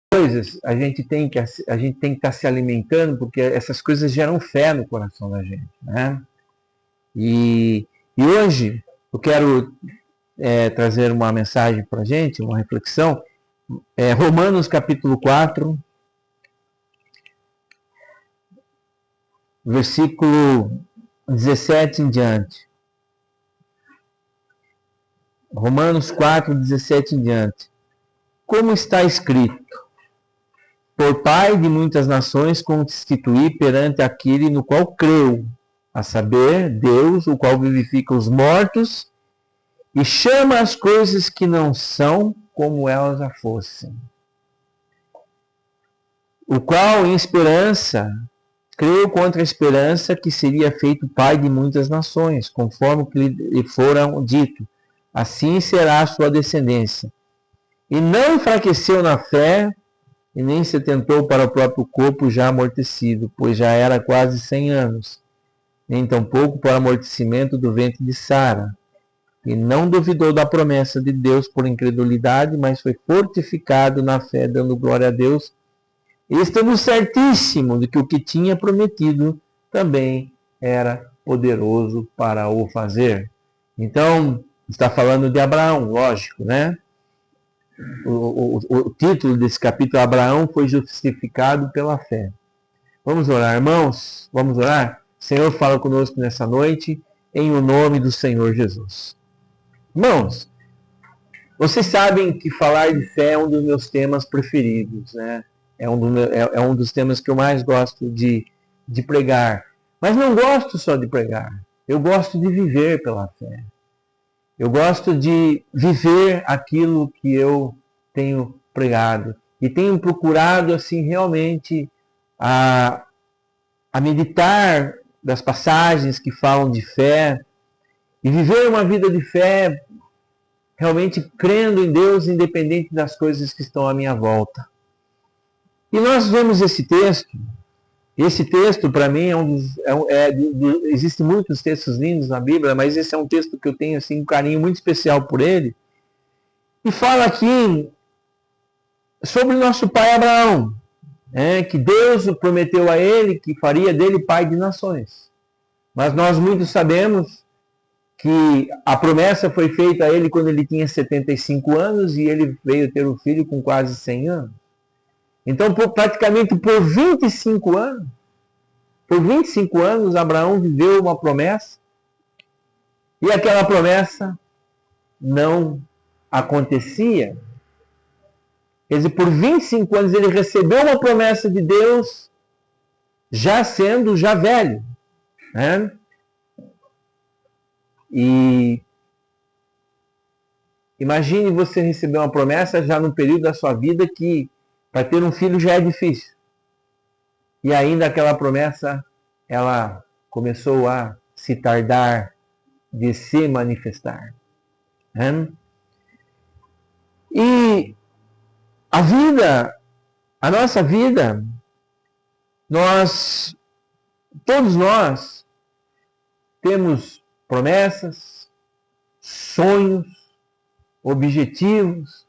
coisas a gente tem que estar se alimentando, porque essas coisas geram fé no coração da gente, né? E hoje eu quero trazer uma mensagem para a gente, uma reflexão. Romanos capítulo 4, versículo 17 em diante. Romanos 4, 17 em diante. Como está escrito: por Pai de muitas nações constituí perante aquele no qual creu, a saber, Deus, o qual vivifica os mortos e chama as coisas que não são como elas já fossem. O qual, em esperança, creu contra a esperança que seria feito Pai de muitas nações, conforme que lhe fora dito, assim será a sua descendência. E não enfraqueceu na fé, e nem se atentou para o próprio corpo já amortecido, pois já era quase 100 anos, nem tampouco para o amortecimento do ventre de Sara. E não duvidou da promessa de Deus por incredulidade, mas foi fortificado na fé, dando glória a Deus, e estando certíssimo de que o que tinha prometido também era poderoso para o fazer. Então, está falando de Abraão, lógico, né? O título desse capítulo, Abraão foi justificado pela fé. Vamos orar, irmãos? Vamos orar? Senhor, fala conosco nessa noite, em o nome do Senhor Jesus. Irmãos, vocês sabem que falar de fé é um dos meus temas preferidos, né? É um dos temas que eu mais gosto de pregar. Mas não gosto só de pregar, eu gosto de viver pela fé. Eu gosto de viver aquilo que eu tenho pregado. E tenho procurado, assim, realmente a meditar das passagens que falam de fé. E viver uma vida de fé, realmente crendo em Deus, independente das coisas que estão à minha volta. E nós vemos esse texto. Esse texto, para mim, existem muitos textos lindos na Bíblia, mas esse é um texto que eu tenho assim, um carinho muito especial por ele. E fala aqui sobre o nosso pai Abraão, que Deus prometeu a ele que faria dele pai de nações. Mas nós muitos sabemos que a promessa foi feita a ele quando ele tinha 75 anos e ele veio ter um filho com quase 100 anos. Então, praticamente por 25 anos, Abraão viveu uma promessa e aquela promessa não acontecia. Quer dizer, por 25 anos ele recebeu uma promessa de Deus já velho. Né? E imagine você receber uma promessa já no período da sua vida que para ter um filho já é difícil. E ainda aquela promessa, ela começou a se tardar de se manifestar. Né? E a nossa vida, todos nós temos promessas, sonhos, objetivos,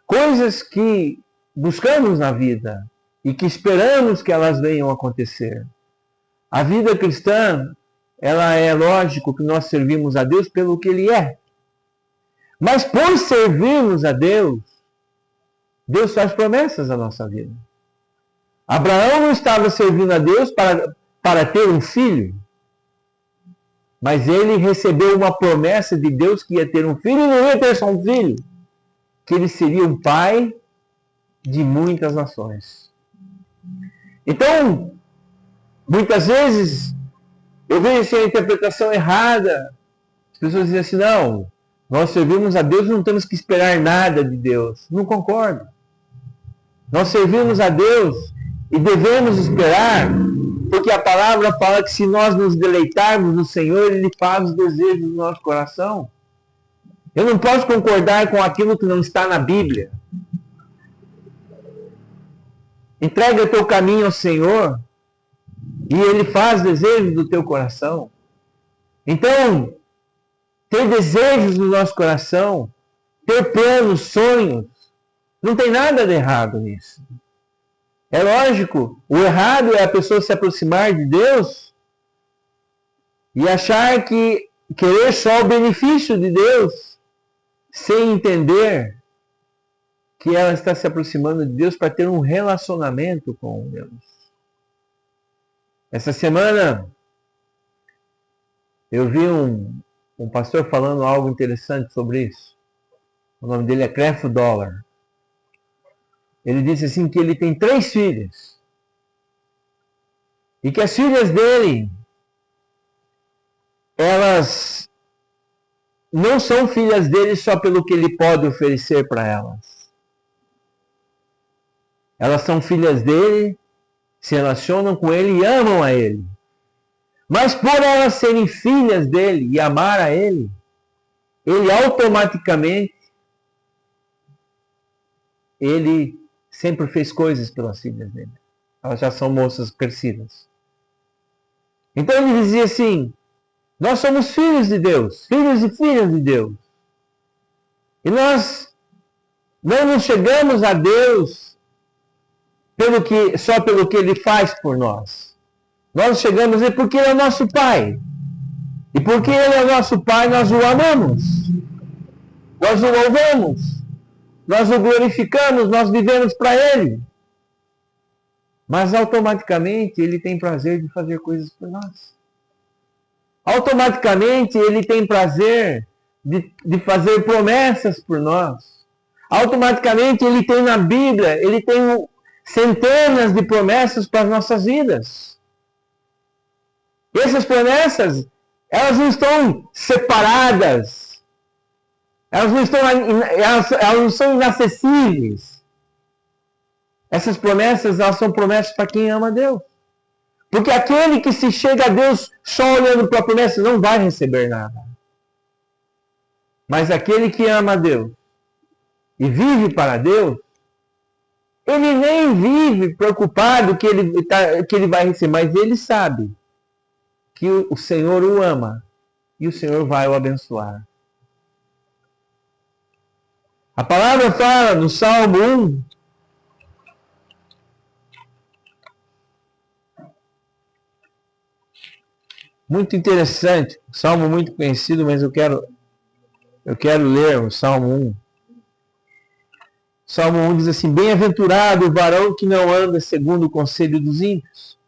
coisas que buscamos na vida e que esperamos que elas venham a acontecer. A vida cristã, ela é lógico que nós servimos a Deus pelo que Ele é. Mas por servirmos a Deus, Deus faz promessas à nossa vida. Abraão não estava servindo a Deus para ter um filho, mas ele recebeu uma promessa de Deus que ia ter um filho e não ia ter só um filho, que ele seria um pai de muitas nações. Então, muitas vezes, eu vejo a interpretação errada. As pessoas dizem assim, não, nós servimos a Deus e não temos que esperar nada de Deus. Não concordo. Nós servimos a Deus e devemos esperar, porque a palavra fala que se nós nos deleitarmos no Senhor, Ele faz os desejos do nosso coração. Eu não posso concordar com aquilo que não está na Bíblia. Entrega teu caminho ao Senhor e Ele faz desejos do teu coração. Então, ter desejos no nosso coração, ter planos, sonhos, Não tem nada de errado nisso. É lógico, o errado é a pessoa se aproximar de Deus e achar que querer só o benefício de Deus, sem entender que ela está se aproximando de Deus para ter um relacionamento com Deus. Essa semana eu vi um pastor falando algo interessante sobre isso. O nome dele é Creflo Dollar. Ele disse assim que ele tem 3 filhas. E que as filhas dele, elas não são filhas dele só pelo que ele pode oferecer para elas. Elas são filhas dele, se relacionam com ele e amam a ele. Mas por elas serem filhas dele e amar a ele, ele automaticamente, ele sempre fez coisas pelas filhas dele. Elas já são moças crescidas. Então ele dizia assim, nós somos filhos de Deus, filhos e filhas de Deus. E nós não chegamos a Deus só pelo que Ele faz por nós. Nós chegamos a Ele porque Ele é o nosso Pai. E porque Ele é o nosso Pai, nós o amamos. Nós o louvamos. Nós o glorificamos, nós vivemos para Ele. Mas automaticamente Ele tem prazer de fazer coisas por nós. Automaticamente Ele tem prazer de fazer promessas por nós. Automaticamente Ele tem na Bíblia, Ele tem centenas de promessas para as nossas vidas. E essas promessas, elas não estão separadas. Elas não são inacessíveis. Essas promessas, elas são promessas para quem ama a Deus. Porque aquele que se chega a Deus só olhando para a promessa não vai receber nada. Mas aquele que ama a Deus e vive para Deus, ele nem vive preocupado que ele vai receber, mas ele sabe que o Senhor o ama e o Senhor vai o abençoar. A palavra fala no Salmo 1, muito interessante, salmo muito conhecido, mas eu quero ler o Salmo 1. Salmo 1 diz assim, bem-aventurado o varão que não anda segundo o conselho dos ímpios,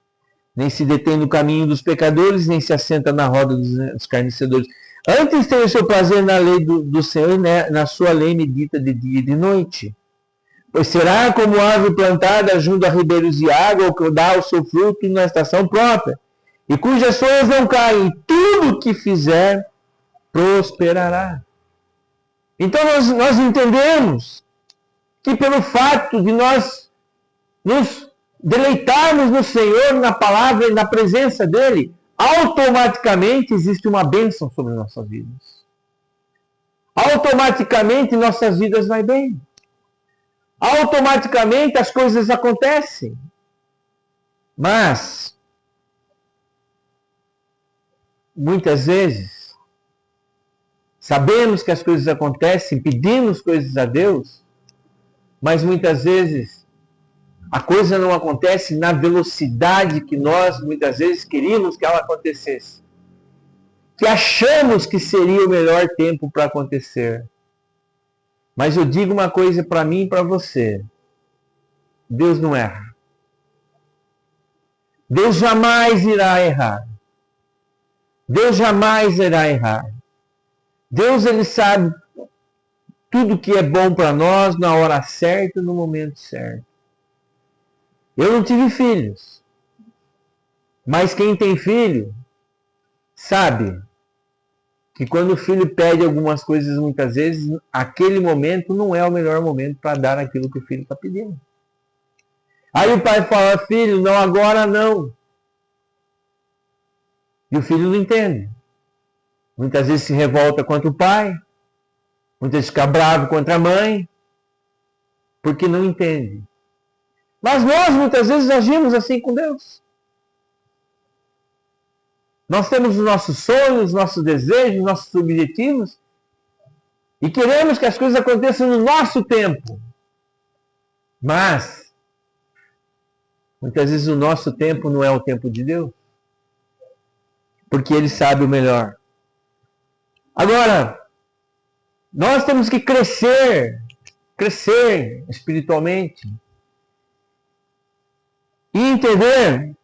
nem se detém no caminho dos pecadores, nem se assenta na roda dos escarnecedores. Antes tem o seu prazer na lei do Senhor, né? Na sua lei medita de dia e de noite. Pois será como árvore plantada junto a ribeiros de água, que dá o seu fruto na estação própria, e cujas folhas não caem, tudo que fizer prosperará. Então nós entendemos que pelo fato de nós nos deleitarmos no Senhor, na palavra e na presença dEle, automaticamente existe uma bênção sobre nossas vidas. Automaticamente nossas vidas vão bem. Automaticamente as coisas acontecem. Mas, muitas vezes, sabemos que as coisas acontecem, pedimos coisas a Deus, mas muitas vezes a coisa não acontece na velocidade que nós muitas vezes queríamos que ela acontecesse. Que achamos que seria o melhor tempo para acontecer. Mas eu digo uma coisa para mim e para você. Deus não erra. Deus jamais irá errar. Deus jamais irá errar. Deus, Ele sabe tudo que é bom para nós na hora certa, no momento certo. Eu não tive filhos. Mas quem tem filho sabe que quando o filho pede algumas coisas, muitas vezes, aquele momento não é o melhor momento para dar aquilo que o filho está pedindo. Aí o pai fala, filho, não, agora não. E o filho não entende. Muitas vezes se revolta contra o pai, muitas vezes fica bravo contra a mãe, porque não entende. Mas nós muitas vezes agimos assim com Deus. Nós temos os nossos sonhos, nossos desejos, nossos objetivos, e queremos que as coisas aconteçam no nosso tempo. Mas, muitas vezes o nosso tempo não é o tempo de Deus. Porque Ele sabe o melhor. Agora, nós temos que crescer espiritualmente. E entender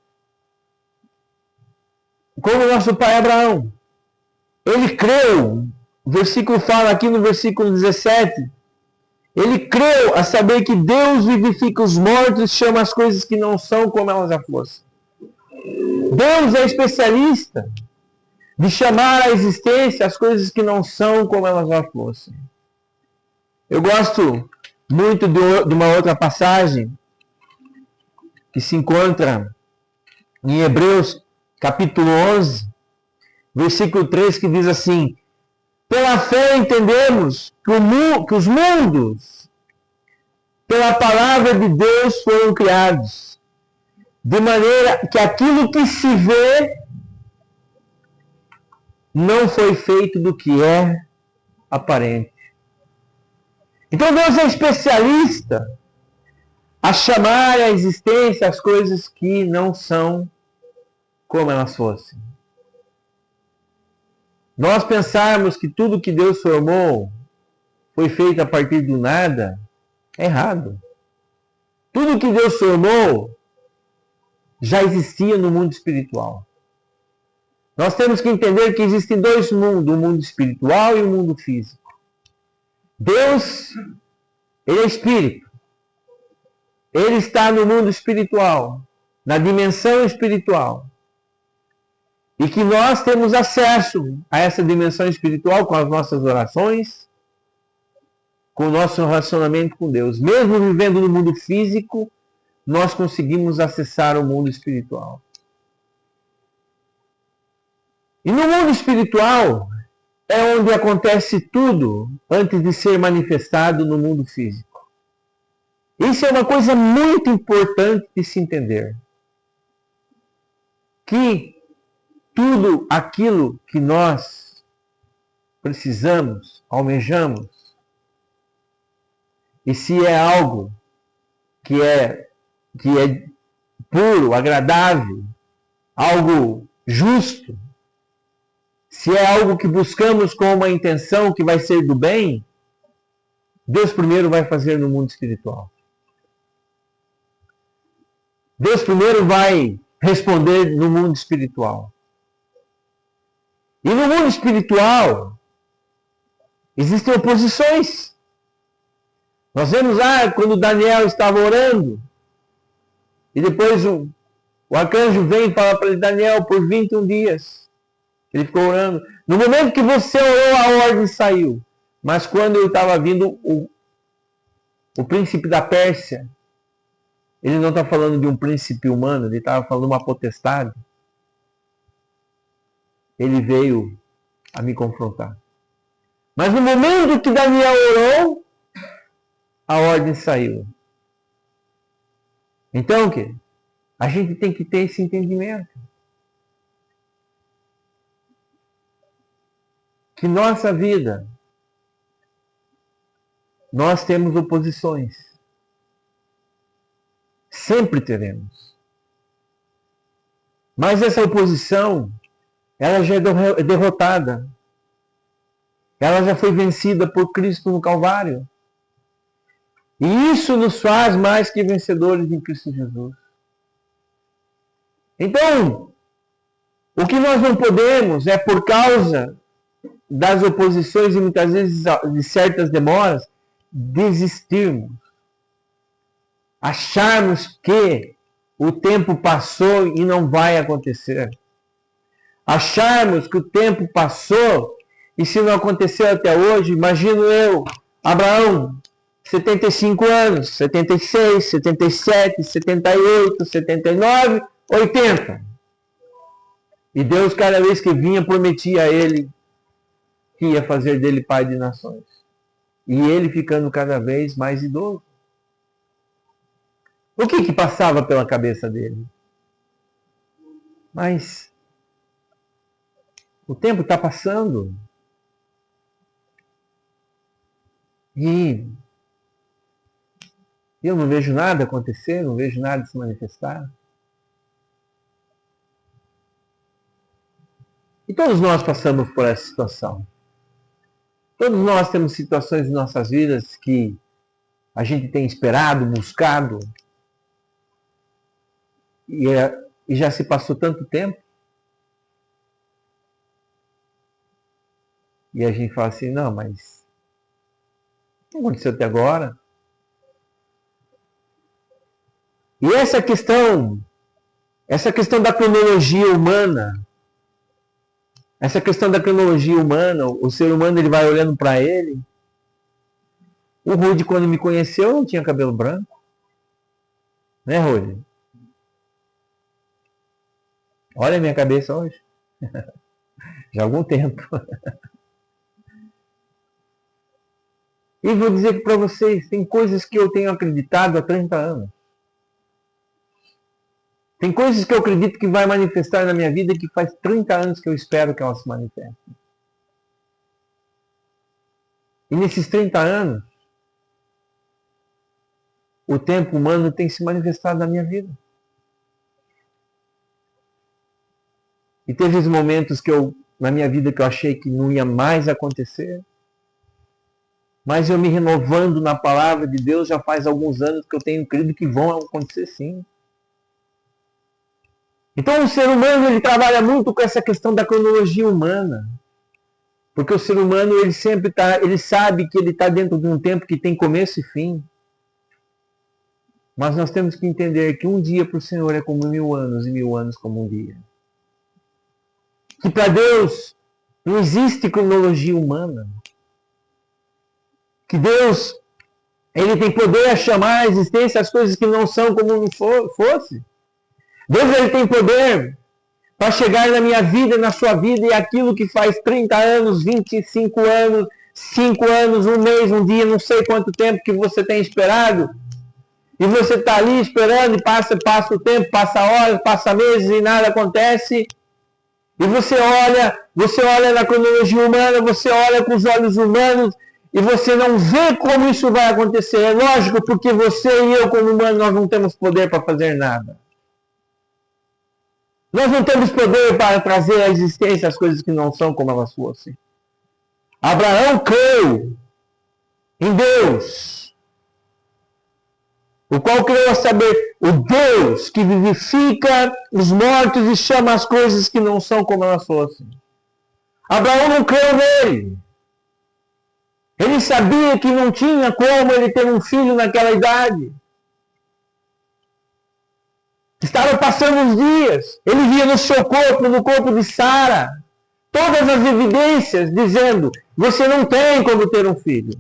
como nosso pai Abraão. Ele creu, o versículo fala aqui no versículo 17, ele creu a saber que Deus vivifica os mortos e chama as coisas que não são como elas já fossem. Deus é especialista de chamar à existência as coisas que não são como elas já fossem. Eu gosto muito de uma outra passagem que se encontra em Hebreus capítulo 11, versículo 3, que diz assim: pela fé entendemos que os mundos, pela palavra de Deus, foram criados, de maneira que aquilo que se vê não foi feito do que é aparente. Então Deus é especialista a chamar à existência as coisas que não são como elas fossem. Nós pensarmos que tudo que Deus formou foi feito a partir do nada, é errado. Tudo que Deus formou já existia no mundo espiritual. Nós temos que entender que existem dois mundos, o mundo espiritual e o mundo físico. Deus, Ele é espírito. Ele está no mundo espiritual, na dimensão espiritual. E que nós temos acesso a essa dimensão espiritual com as nossas orações, com o nosso relacionamento com Deus. Mesmo vivendo no mundo físico, nós conseguimos acessar o mundo espiritual. E no mundo espiritual é onde acontece tudo antes de ser manifestado no mundo físico. Isso é uma coisa muito importante de se entender. Que tudo aquilo que nós precisamos, almejamos, e se é algo que é puro, agradável, algo justo, se é algo que buscamos com uma intenção que vai ser do bem, Deus primeiro vai fazer no mundo espiritual. Deus primeiro vai responder no mundo espiritual. E no mundo espiritual existem oposições. Nós vemos quando Daniel estava orando, e depois o arcanjo vem e fala para ele: Daniel, por 21 dias. Ele ficou orando. No momento que você orou, a ordem saiu. Mas quando ele estava vindo o príncipe da Pérsia, ele não está falando de um príncipe humano, ele estava falando de uma potestade. Ele veio a me confrontar. Mas no momento que Daniel orou, a ordem saiu. Então, a gente tem que ter esse entendimento. Que nossa vida, nós temos oposições. Sempre teremos. Mas essa oposição, ela já é derrotada. Ela já foi vencida por Cristo no Calvário. E isso nos faz mais que vencedores em Cristo Jesus. Então, o que nós não podemos é, por causa das oposições e muitas vezes de certas demoras, desistirmos. Acharmos que o tempo passou e não vai acontecer. Acharmos que o tempo passou e se não aconteceu até hoje, imagino eu, Abraão, 75 anos, 76, 77, 78, 79, 80. E Deus, cada vez que vinha, prometia a ele que ia fazer dele pai de nações. E ele ficando cada vez mais idoso. O que passava pela cabeça dele? Mas o tempo está passando. E E eu não vejo nada acontecer, não vejo nada se manifestar. E todos nós passamos por essa situação. Todos nós temos situações em nossas vidas que a gente tem esperado, buscado, e já se passou tanto tempo. E a gente fala assim, não, mas não aconteceu até agora. E essa questão da cronologia humana, o ser humano ele vai olhando para ele. O Rude, quando me conheceu, não tinha cabelo branco. Né, Rude? Olha a minha cabeça hoje. Já há algum tempo. E vou dizer para vocês, tem coisas que eu tenho acreditado há 30 anos. Tem coisas que eu acredito que vai manifestar na minha vida que faz 30 anos que eu espero que elas se manifestem. E nesses 30 anos, o tempo humano tem se manifestado na minha vida. E teve os momentos na minha vida que eu achei que não ia mais acontecer. Mas eu me renovando na palavra de Deus já faz alguns anos que eu tenho crido que vão acontecer sim. Então o ser humano ele trabalha muito com essa questão da cronologia humana. Porque o ser humano ele sabe que ele está dentro de um tempo que tem começo e fim. Mas nós temos que entender que um dia para o Senhor é como 1000 anos e 1000 anos como um dia. Que para Deus não existe cronologia humana. Que Deus ele tem poder a chamar à existência as coisas que não são como não fosse. Deus ele tem poder para chegar na minha vida, na sua vida, e aquilo que faz 30 anos, 25 anos, 5 anos, um mês, um dia, não sei quanto tempo que você tem esperado, e você está ali esperando, e passa o tempo, passa horas, passa meses, e nada acontece, e você olha na cronologia humana, você olha com os olhos humanos, e você não vê como isso vai acontecer. É lógico, porque você e eu, como humanos, nós não temos poder para fazer nada. Nós não temos poder para trazer à existência as coisas que não são como elas fossem. Abraão creu em Deus, o qual creu a saber o Deus que vivifica os mortos e chama as coisas que não são como elas fossem. Abraão não creu nele. Ele sabia que não tinha como ele ter um filho naquela idade. Estavam passando os dias. Ele via no seu corpo, no corpo de Sara, todas as evidências dizendo, você não tem como ter um filho.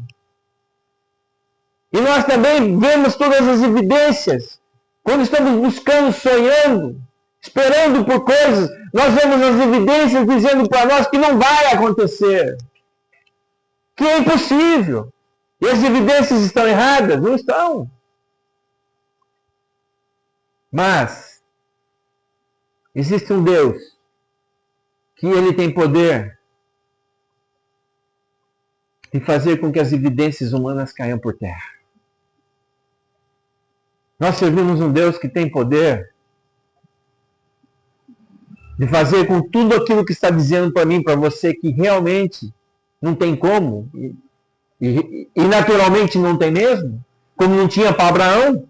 E nós também vemos todas as evidências. Quando estamos buscando, sonhando, esperando por coisas, nós vemos as evidências dizendo para nós que não vai acontecer. Que é impossível. E as evidências estão erradas? Não estão. Mas existe um Deus que ele tem poder de fazer com que as evidências humanas caiam por terra. Nós servimos um Deus que tem poder de fazer com tudo aquilo que está dizendo para mim, para você, que realmente não tem como, e naturalmente não tem mesmo, como não tinha para Abraão.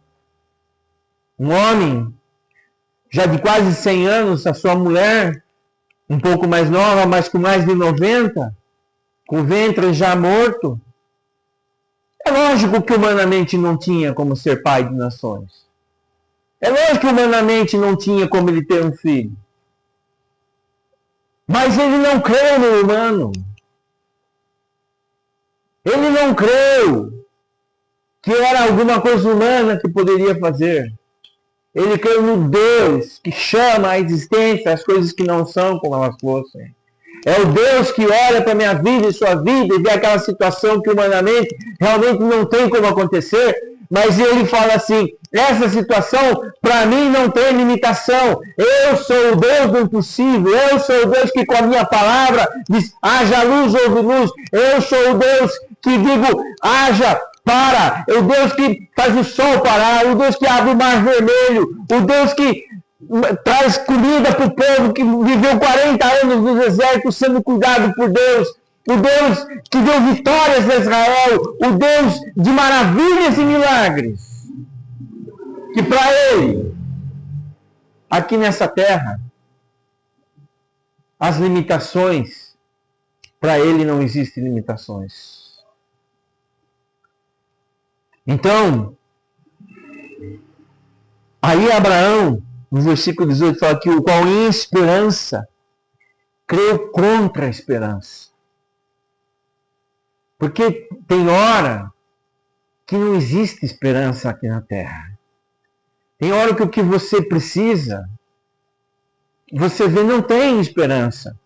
Um homem, já de quase 100 anos, a sua mulher, um pouco mais nova, mas com mais de 90, com o ventre já morto. É lógico que humanamente não tinha como ser pai de nações. É lógico que humanamente não tinha como ele ter um filho. Mas ele não creu no humano. Ele não creu que era alguma coisa humana que poderia fazer. Ele creu no Deus que chama à existência as coisas que não são como elas fossem. É o Deus que olha para a minha vida e sua vida e vê aquela situação que humanamente realmente não tem como acontecer, mas ele fala assim, essa situação para mim não tem limitação. Eu sou o Deus do impossível. Eu sou o Deus que com a minha palavra diz, haja luz, houve luz. Eu sou o Deus que digo, haja para, é o Deus que faz o sol parar, o Deus que abre o mar vermelho, o Deus que traz comida para o povo que viveu 40 anos no deserto sendo cuidado por Deus, o Deus que deu vitórias a Israel, o Deus de maravilhas e milagres, que para Ele, aqui nessa terra, as limitações, para Ele não existem limitações. Então, aí Abraão, no versículo 18, fala que o qual em esperança creu contra a esperança. Porque tem hora que não existe esperança aqui na terra. Tem hora que o que você precisa, você vê, não tem esperança.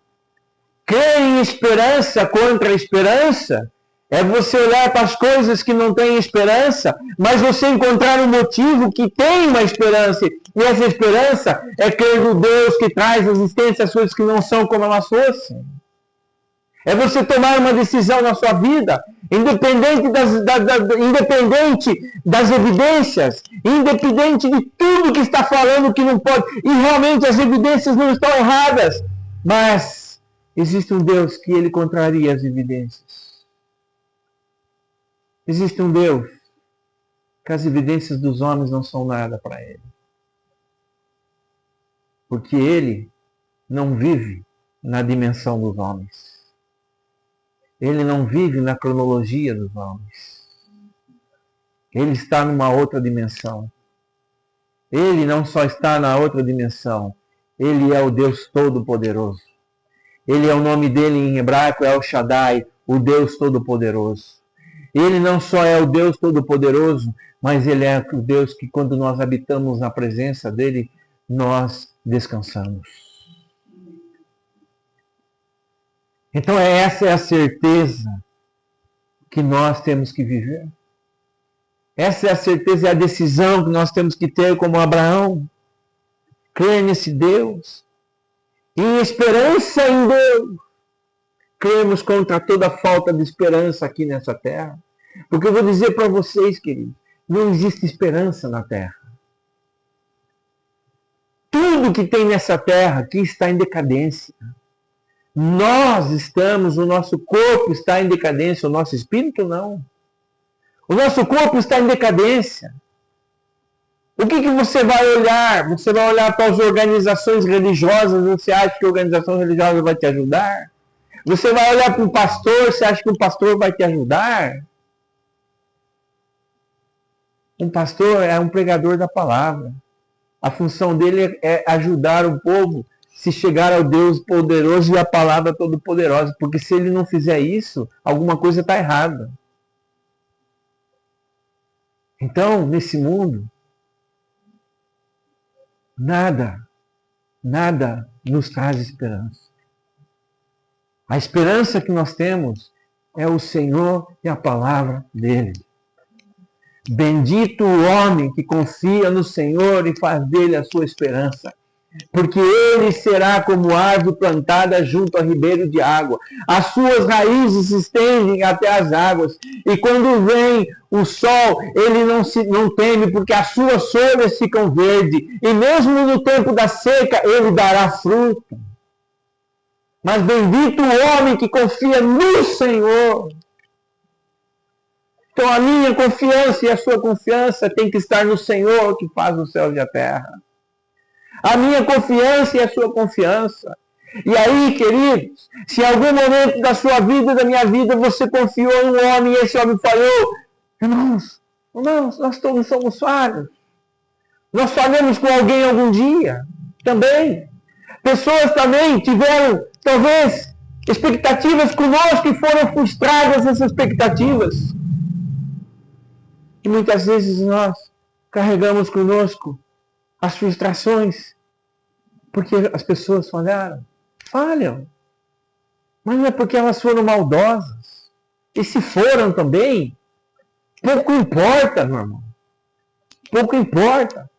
Crer em esperança contra a esperança é você olhar para as coisas que não têm esperança, mas você encontrar um motivo que tem uma esperança. E essa esperança é crer no Deus que traz à existência as coisas que não são como elas fossem. É você tomar uma decisão na sua vida, independente das evidências, independente de tudo que está falando que não pode. E realmente as evidências não estão erradas, mas existe um Deus que ele contraria as evidências. Existe um Deus que as evidências dos homens não são nada para ele. Porque ele não vive na dimensão dos homens. Ele não vive na cronologia dos homens. Ele está numa outra dimensão. Ele não só está na outra dimensão, ele é o Deus Todo-Poderoso. Ele é o nome dele em hebraico, é o Shaddai, o Deus Todo-Poderoso. Ele não só é o Deus Todo-Poderoso, mas ele é o Deus que quando nós habitamos na presença dele, nós descansamos. Então essa é a certeza que nós temos que viver. Essa é a certeza e a decisão que nós temos que ter como Abraão. Crer nesse Deus. Em esperança em Deus. Cremos contra toda falta de esperança aqui nessa terra. Porque eu vou dizer para vocês, queridos, não existe esperança na terra. Tudo que tem nessa terra aqui está em decadência. Nós estamos, o nosso corpo está em decadência, o nosso espírito não. O nosso corpo está em decadência. O que você vai olhar? Você vai olhar para as organizações religiosas, você acha que a organização religiosa vai te ajudar? Você vai olhar para o pastor, você acha que o pastor vai te ajudar? Um pastor é um pregador da palavra. A função dele é ajudar o povo se chegar ao Deus poderoso e a palavra todo-poderosa. Porque se ele não fizer isso, alguma coisa está errada. Então, nesse mundo, nada nos traz esperança. A esperança que nós temos é o Senhor e a palavra dele. Bendito o homem que confia no Senhor e faz dele a sua esperança. Porque ele será como árvore plantada junto a ribeiro de água. As suas raízes se estendem até as águas. E quando vem o sol, ele não teme, porque as suas folhas ficam verdes. E mesmo no tempo da seca, ele dará fruto. Mas bendito o homem que confia no Senhor. Então a minha confiança e a sua confiança tem que estar no Senhor que faz o céu e a terra. A minha confiança e a sua confiança. E aí, queridos, se em algum momento da sua vida e da minha vida você confiou em um homem e esse homem falhou, irmãos, nós todos somos falhos. Nós falhamos com alguém algum dia, também. Pessoas também tiveram, talvez, expectativas conosco e foram frustradas essas expectativas. E muitas vezes nós carregamos conosco as frustrações, porque as pessoas falham. Mas não é porque elas foram maldosas. E se foram também, pouco importa, meu irmão. Pouco importa.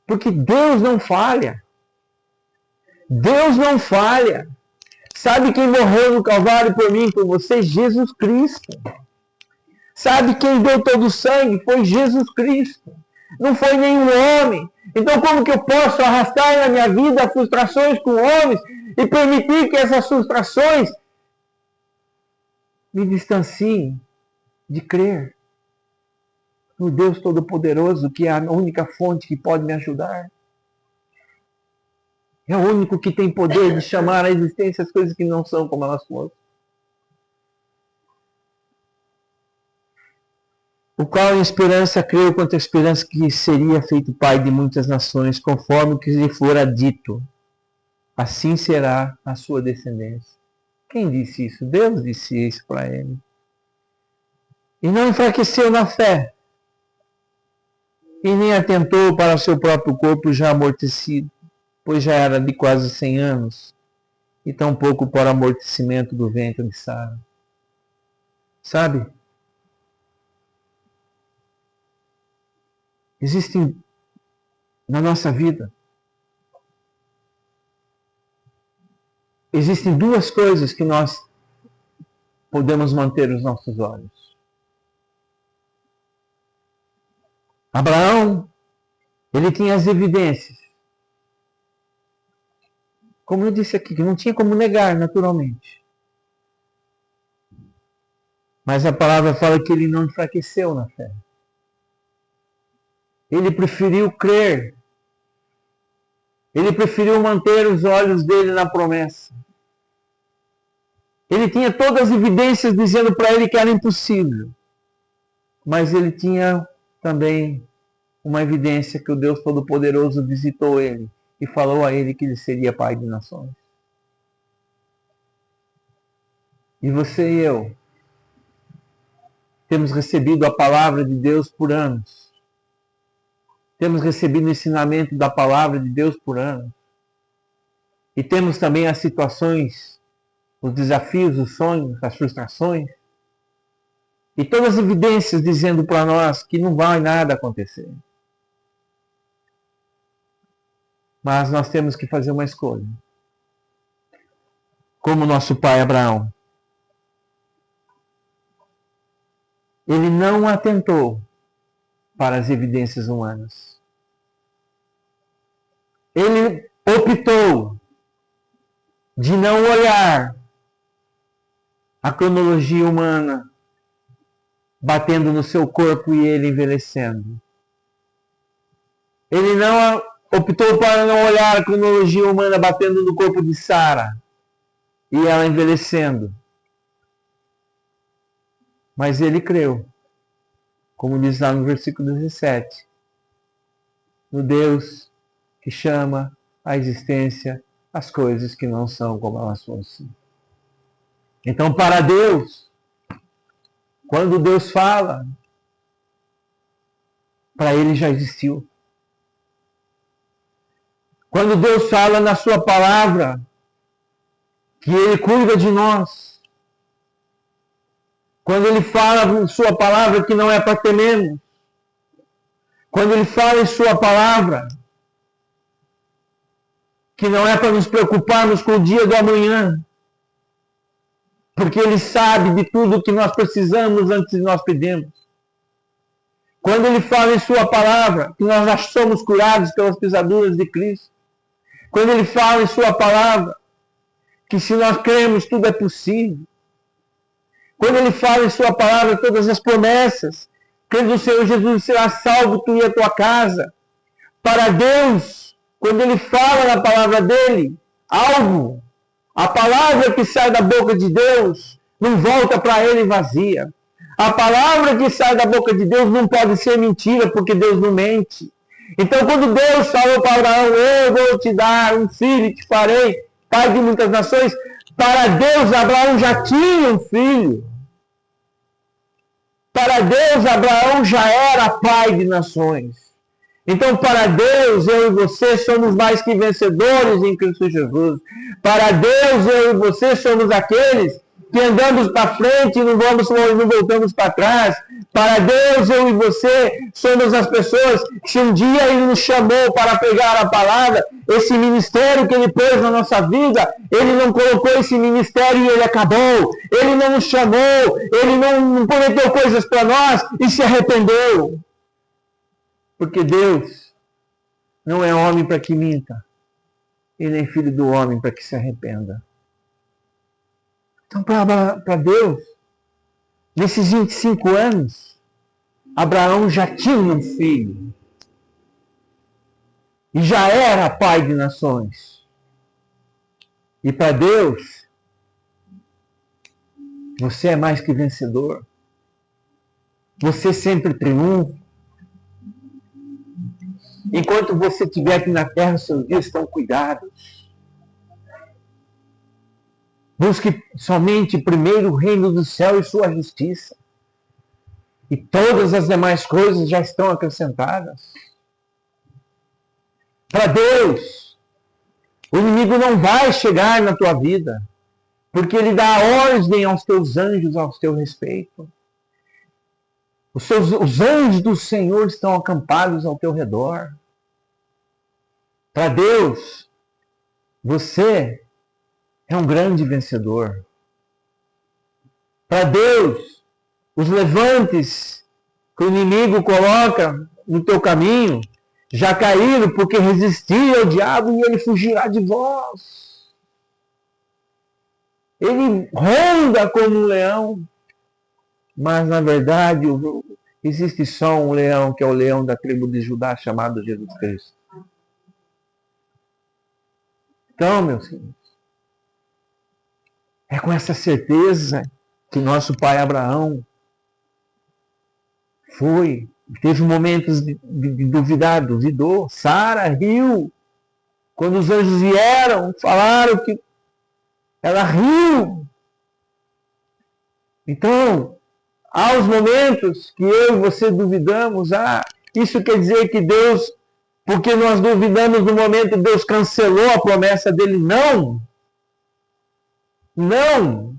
Porque Deus não falha. Deus não falha. Sabe quem morreu no Calvário por mim e por você? Jesus Cristo. Sabe quem deu todo o sangue? Foi Jesus Cristo. Não foi nenhum homem. Então como que eu posso arrastar na minha vida frustrações com homens e permitir que essas frustrações me distanciem de crer no Deus Todo-Poderoso, que é a única fonte que pode me ajudar? É o único que tem poder de chamar à existência as coisas que não são como elas foram. O qual em esperança creu quanto a esperança que seria feito pai de muitas nações, conforme o que lhe fora dito. Assim será a sua descendência. Quem disse isso? Deus disse isso para ele. E não enfraqueceu na fé. E nem atentou para o seu próprio corpo já amortecido, pois já era de quase 100 anos, e tampouco para o amortecimento do ventre de Sara. Sabe? Existem na nossa vida, existem duas coisas que nós podemos manter os nossos olhos. Abraão, ele tinha as evidências. Como eu disse aqui, que não tinha como negar, naturalmente. Mas a palavra fala que ele não enfraqueceu na fé. Ele preferiu crer. Ele preferiu manter os olhos dele na promessa. Ele tinha todas as evidências dizendo para ele que era impossível. Mas ele tinha também uma evidência que o Deus Todo-Poderoso visitou ele e falou a ele que ele seria pai de nações. E você e eu temos recebido a palavra de Deus por anos. Temos recebido o ensinamento da palavra de Deus por anos. E temos também as situações, os desafios, os sonhos, as frustrações. E todas as evidências dizendo para nós que não vai nada acontecer. Mas nós temos que fazer uma escolha. Como nosso pai Abraão. Ele não atentou para as evidências humanas. Ele optou de não olhar a cronologia humana batendo no seu corpo e ele envelhecendo. Ele não optou para não olhar a cronologia humana batendo no corpo de Sara e ela envelhecendo. Mas ele creu, como diz lá no versículo 17, no Deus que chama à existência as coisas que não são como elas fossem. Então, para Deus, quando Deus fala, para Ele já existiu. Quando Deus fala na sua palavra, que Ele cuida de nós. Quando Ele fala em sua palavra que não é para temermos. Quando Ele fala em sua palavra que não é para nos preocuparmos com o dia do amanhã. Porque Ele sabe de tudo que nós precisamos antes de nós pedirmos. Quando Ele fala em sua palavra que nós já somos curados pelas pisaduras de Cristo. Quando Ele fala em sua palavra que se nós cremos tudo é possível. Quando Ele fala em sua palavra todas as promessas, que no Senhor Jesus será salvo tu e a tua casa. Para Deus, quando Ele fala na palavra dEle, algo, a palavra que sai da boca de Deus, não volta para Ele vazia. A palavra que sai da boca de Deus não pode ser mentira, porque Deus não mente. Então, quando Deus falou para Abraão, eu vou te dar um filho e te farei pai de muitas nações, para Deus, Abraão já tinha um filho. Para Deus, Abraão já era pai de nações. Então, para Deus, eu e você somos mais que vencedores em Cristo Jesus. Para Deus, eu e você somos aqueles que andamos para frente e não voltamos para trás. Para Deus, eu e você somos as pessoas que, se um dia Ele nos chamou para pregar a palavra, esse ministério que Ele pôs na nossa vida, Ele não colocou esse ministério e ele acabou. Ele não nos chamou, Ele não prometeu coisas para nós e se arrependeu. Porque Deus não é homem para que minta, e nem filho do homem para que se arrependa. Então, para Deus, nesses 25 anos, Abraão já tinha um filho. E já era pai de nações. E para Deus, você é mais que vencedor. Você sempre triunfa. Enquanto você estiver aqui na terra, seus dias estão cuidados. Busque somente primeiro o reino do céu e sua justiça. E todas as demais coisas já estão acrescentadas. Para Deus, o inimigo não vai chegar na tua vida, porque ele dá ordem aos teus anjos ao teu respeito. Os anjos do Senhor estão acampados ao teu redor. Para Deus, você é um grande vencedor. Para Deus, os levantes que o inimigo coloca no teu caminho já caíram porque resistiu ao diabo e ele fugirá de vós. Ele ronda como um leão, mas na verdade existe só um leão, que é o leão da tribo de Judá, chamado Jesus Cristo. Então, meus filhos, é com essa certeza que nosso pai Abraão teve momentos de duvidar, duvidou. Sara riu. Quando os anjos vieram, falaram que ela riu. Então, há os momentos que eu e você duvidamos. Isso quer dizer que Deus, porque nós duvidamos no momento, Deus cancelou a promessa dele? Não. Não.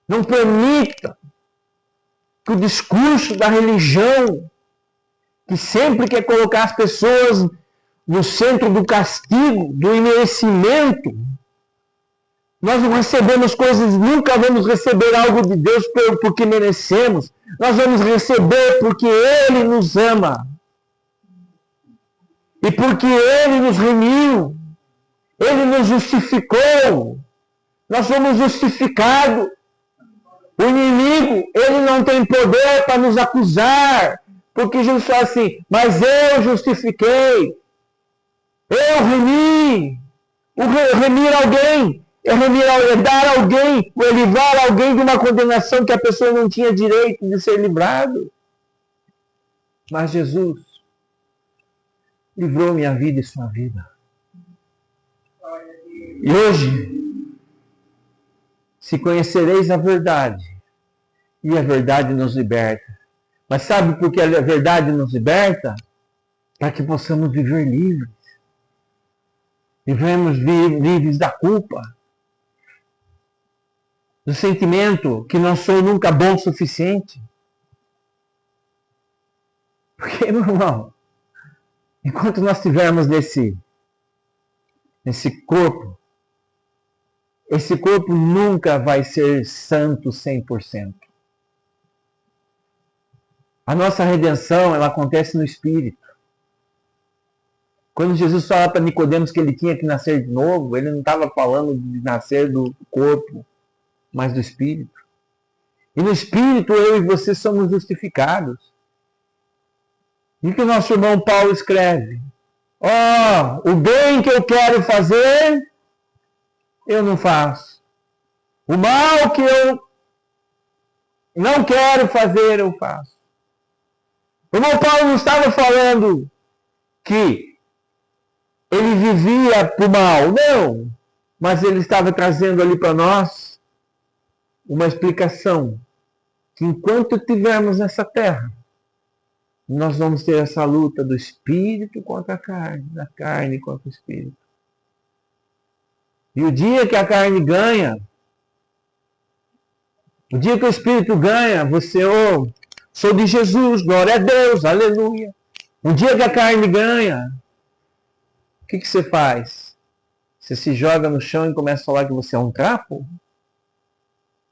Não permita que o discurso da religião, que sempre quer colocar as pessoas no centro do castigo, do imerecimento, nós não recebemos coisas, nunca vamos receber algo de Deus porque merecemos. Nós vamos receber porque Ele nos ama. E porque Ele nos remiu. Ele nos justificou. Nós somos justificados. O inimigo, ele não tem poder para nos acusar. Porque Jesus fala assim, mas eu justifiquei. Eu remi. Remir alguém é dar alguém, ou livrar alguém de uma condenação que a pessoa não tinha direito de ser livrado. Mas Jesus livrou minha vida e sua vida. E hoje, se conhecereis a verdade, e a verdade nos liberta. Mas sabe por que a verdade nos liberta? Para que possamos viver livres. Vivemos livres da culpa, do sentimento que não sou nunca bom o suficiente. Porque, meu irmão, enquanto nós estivermos nesse corpo, esse corpo nunca vai ser santo 100%. A nossa redenção, ela acontece no Espírito. Quando Jesus fala para Nicodemos que ele tinha que nascer de novo, ele não estava falando de nascer do corpo, mas do Espírito. E no Espírito, eu e você somos justificados. E o que o nosso irmão Paulo escreve? O bem que eu quero fazer, eu não faço. O mal que eu não quero fazer, eu faço. O irmão Paulo não estava falando que ele vivia para o mal, não. Mas ele estava trazendo ali para nós uma explicação. Que enquanto estivermos nessa terra, nós vamos ter essa luta do espírito contra a carne, da carne contra o espírito. E o dia que a carne ganha, O dia que o Espírito ganha, você, sou de Jesus, glória a Deus, aleluia. O dia que a carne ganha, o que você faz? Você se joga no chão e começa a falar que você é um trapo?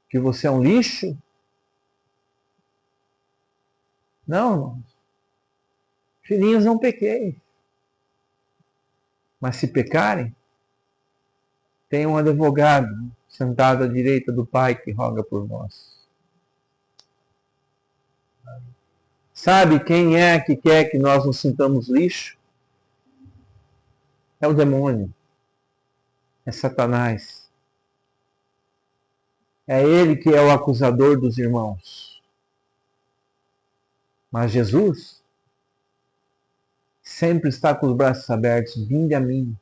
Que você é um lixo? Não, irmãos. Filhinhos, não pequei. Mas se pecarem, tem um advogado sentado à direita do Pai que roga por nós. Sabe quem é que quer que nós nos sintamos lixo? É o demônio. É Satanás. É ele que é o acusador dos irmãos. Mas Jesus sempre está com os braços abertos. Vinde a mim,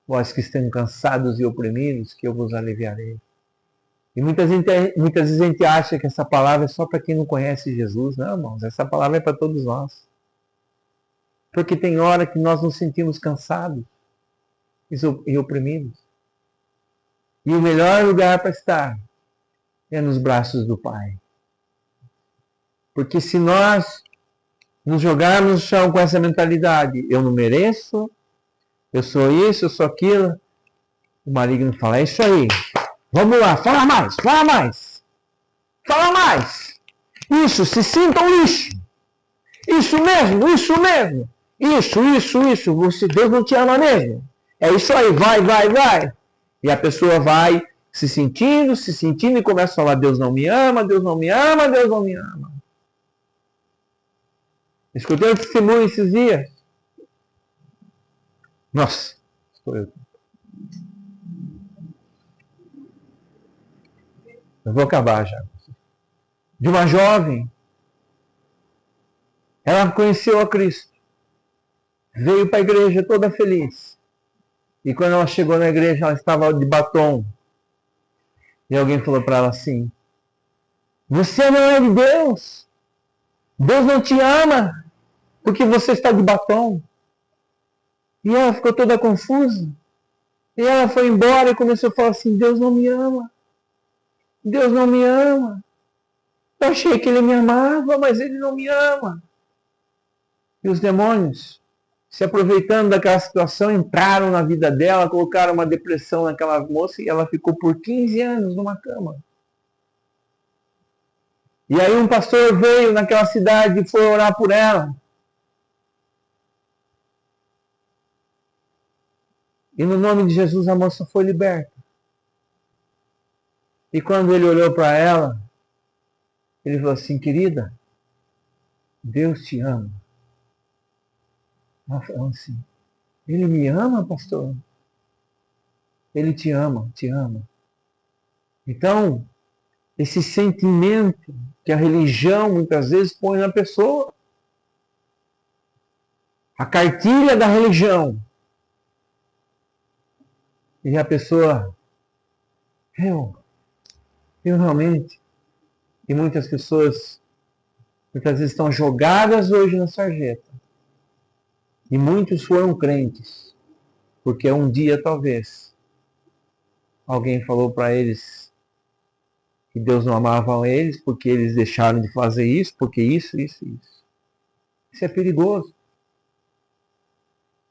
vós que estão cansados e oprimidos, que eu vos aliviarei. E muitas vezes a gente acha que essa palavra é só para quem não conhece Jesus. Não, irmãos, essa palavra é para todos nós. Porque tem hora que nós nos sentimos cansados e oprimidos. E o melhor lugar para estar é nos braços do Pai. Porque se nós nos jogarmos no chão com essa mentalidade, eu não mereço, eu sou isso, eu sou aquilo, o maligno fala, é isso aí. Vamos lá, fala mais, fala mais. Fala mais. Isso, se sinta um lixo. Isso mesmo, isso mesmo. Isso. Você, Deus não te ama mesmo. É isso aí, vai. E a pessoa vai se sentindo e começa a falar, Deus não me ama, Deus não me ama, Deus não me ama. Escutei um testemunho esses dias. Nossa, estou eu. Eu vou acabar já. De uma jovem. Ela conheceu a Cristo. Veio para a igreja toda feliz. E quando ela chegou na igreja, ela estava de batom. E alguém falou para ela assim, você não é de Deus. Deus não te ama porque você está de batom. E ela ficou toda confusa. E ela foi embora e começou a falar assim, Deus não me ama. Deus não me ama. Eu achei que ele me amava, mas ele não me ama. E os demônios, se aproveitando daquela situação, entraram na vida dela, colocaram uma depressão naquela moça e ela ficou por 15 anos numa cama. E aí um pastor veio naquela cidade e foi orar por ela. E no nome de Jesus a moça foi liberta. E quando ele olhou para ela, ele falou assim, querida, Deus te ama. Ela falou assim, ele me ama, pastor? Ele te ama, te ama. Então, esse sentimento que a religião muitas vezes põe na pessoa, a cartilha da religião, e a pessoa, eu realmente, e muitas pessoas, muitas vezes estão jogadas hoje na sarjeta, e muitos foram crentes, porque um dia talvez, alguém falou para eles, que Deus não amava eles, porque eles deixaram de fazer isso, porque isso. Isso é perigoso.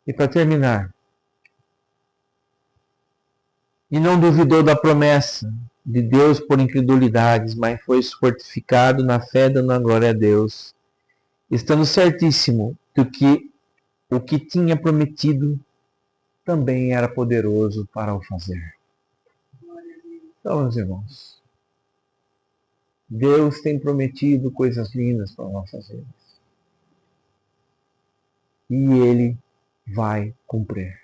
E para terminar, e não duvidou da promessa de Deus por incredulidades, mas foi fortificado na fé, dando a glória a Deus, estando certíssimo de que o que tinha prometido também era poderoso para o fazer. Então, meus irmãos, Deus tem prometido coisas lindas para nossas vidas. E Ele vai cumprir.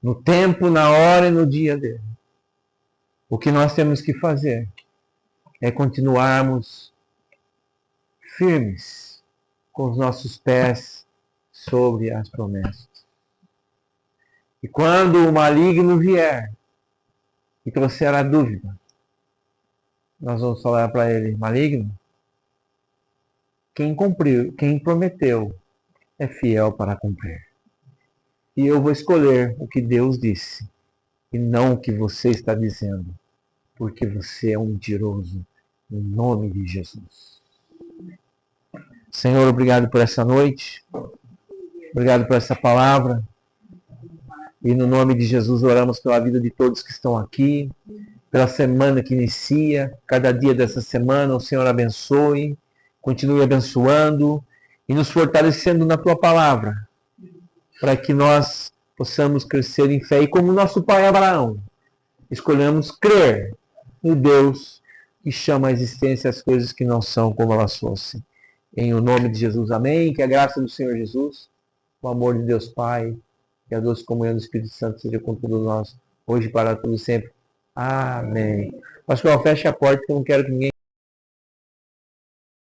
No tempo, na hora e no dia dele. O que nós temos que fazer é continuarmos firmes com os nossos pés sobre as promessas. E quando o maligno vier e trouxer a dúvida, nós vamos falar para ele, maligno, quem prometeu é fiel para cumprir. E eu vou escolher o que Deus disse e não o que você está dizendo. porque você é um mentiroso. Em nome de Jesus. Senhor, obrigado por essa noite. Obrigado por essa palavra. E no nome de Jesus oramos pela vida de todos que estão aqui, pela semana que inicia. Cada dia dessa semana o Senhor abençoe, continue abençoando e nos fortalecendo na Tua palavra, para que nós possamos crescer em fé. E como nosso pai Abraão, escolhemos crer no Deus que chama à existência as coisas que não são como elas fossem. Em o nome de Jesus, amém. Que a graça do Senhor Jesus, o amor de Deus Pai e a doce comunhão do Espírito Santo seja com todos nós, hoje e para todos sempre. Amém. Pascoal, feche a porta que eu não quero que ninguém